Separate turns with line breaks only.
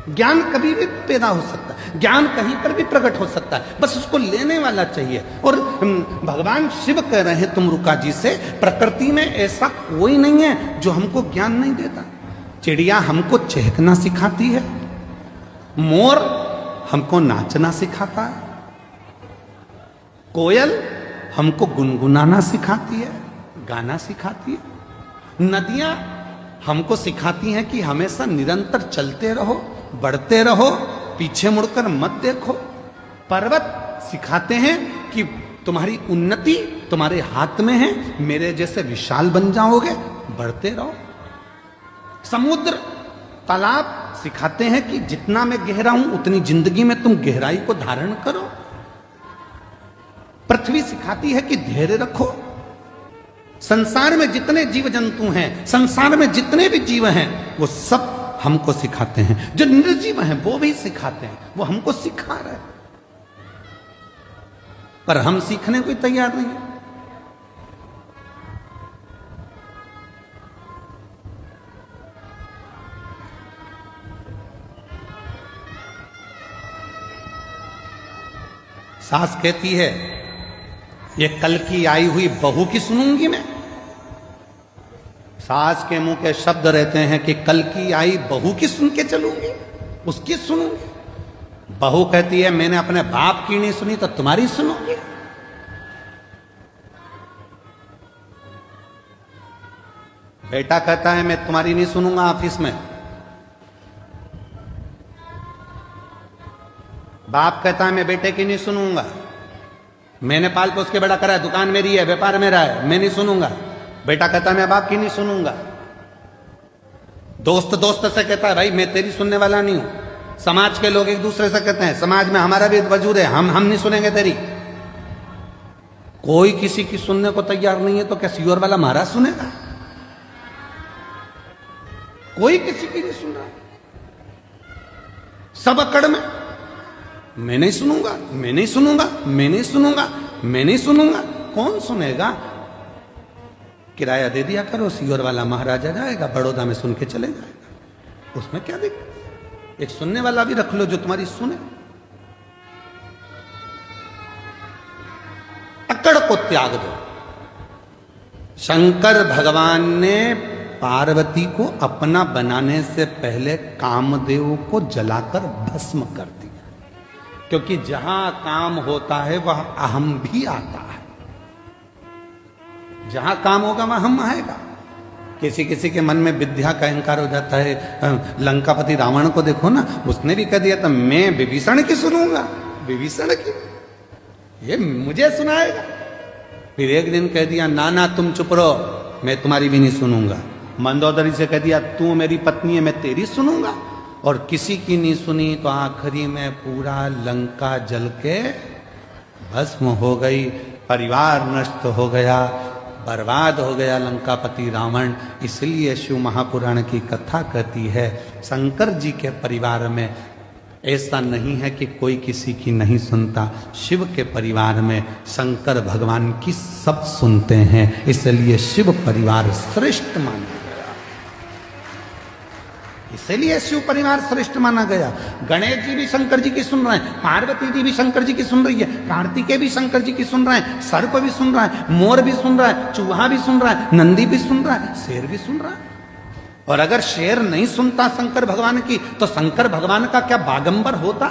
ज्ञान कभी भी पैदा हो सकता है, ज्ञान कहीं पर भी प्रकट हो सकता है, बस उसको लेने वाला चाहिए। और भगवान शिव कह रहे हैं तुमरुका जी से, प्रकृति में ऐसा कोई नहीं है जो हमको ज्ञान नहीं देता। चिड़िया हमको चहकना सिखाती है, मोर हमको नाचना सिखाता है, कोयल हमको गुनगुनाना सिखाती है, गाना सिखाती है, नदियां हमको सिखाती हैं कि हमेशा निरंतर चलते रहो, बढ़ते रहो, पीछे मुड़कर मत देखो, पर्वत सिखाते हैं कि तुम्हारी उन्नति तुम्हारे हाथ में है, मेरे जैसे विशाल बन जाओगे, बढ़ते रहो, समुद्र तालाब सिखाते हैं कि जितना मैं गहरा हूं उतनी जिंदगी में तुम गहराई को धारण करो, पृथ्वी सिखाती है कि धैर्य रखो। संसार में जितने जीव जंतु हैं, संसार में जितने भी जीव हैं, वो सब हमको सिखाते हैं। जो निर्जीव हैं वो भी सिखाते हैं, वो हमको सिखा रहे हैं, पर हम सीखने को तैयार नहीं है। सास कहती है ये कल की आई हुई बहू की सुनूंगी मैं। सास के मुंह के शब्द रहते हैं कि कल की आई बहू की सुन के चलूंगी, उसकी सुनूंगी। बहू कहती है मैंने अपने बाप की नहीं सुनी तो तुम्हारी सुनूंगी। बेटा कहता है मैं तुम्हारी नहीं सुनूंगा ऑफिस में, बाप कहता है मैं बेटे की नहीं सुनूंगा, मैंने पाल पोस के बड़ा करा है, दुकान मेरी है, व्यापार मेरा है, मैं नहीं सुनूंगा। बेटा कहता है मैं बाप की नहीं सुनूंगा। दोस्त दोस्त से कहता है भाई मैं तेरी सुनने वाला नहीं हूं। समाज के लोग एक दूसरे से कहते हैं समाज में हमारा भी वजूद है, हम नहीं सुनेंगे तेरी। कोई किसी की सुनने को तैयार नहीं है तो क्या सियोर वाला महाराज सुनेगा? कोई किसी की नहीं सुन रहा, सब अकड़ में मैं नहीं सुनूंगा, मैं नहीं सुनूंगा, मैं नहीं सुनूंगा, मैं नहीं सुनूंगा। कौन सुनेगा? किराया दे दिया करो, सियोर वाला महाराजा जाएगा, बड़ौदा में सुन के चले जाएगा, उसमें क्या दिक्कत? एक सुनने वाला भी रख लो जो तुम्हारी सुने। अकड़ को त्याग दो। शंकर भगवान ने पार्वती को अपना बनाने से पहले कामदेव को जलाकर भस्म कर दिया, क्योंकि जहां काम होता है वह अहम भी आता है। जहां काम होगा वहां हम आएगा। किसी किसी के मन में विद्या का अहंकार हो जाता है। लंकापति रावण को देखो ना, उसने भी कह दिया था मैं विभीषण की सुनूंगा, विभीषण की, ये मुझे सुनाएगा। फिर एक दिन कह दिया ना ना तुम चुप रहो, मैं तुम्हारी भी नहीं सुनूंगा। मंदोदरी से कह दिया तू मेरी पत्नी है, मैं तेरी सुनूंगा। और किसी की नहीं सुनी तो आखिरी में पूरा लंका जल के भस्म हो गई, परिवार नष्ट हो गया, बर्बाद हो गया लंकापति रावण। इसलिए शिव महापुराण की कथा कहती है शंकर जी के परिवार में ऐसा नहीं है कि कोई किसी की नहीं सुनता। शिव के परिवार में शंकर भगवान की सब सुनते हैं, इसलिए शिव परिवार श्रेष्ठ माना गया। इसलिए शिव परिवार श्रेष्ठ माना गया। गणेश जी भी शंकर जी की सुन रहे हैं, पार्वती जी भी शंकर जी की सुन रही है, कार्तिकेय भी शंकर जी की सुन रहे हैं, सर्प भी सुन रहा है, मोर भी सुन रहा है, चूहा भी सुन रहा है, नंदी भी सुन रहा है, शेर भी सुन रहा है। और अगर शेर नहीं सुनता शंकर भगवान की तो शंकर भगवान का क्या बागंबर होता?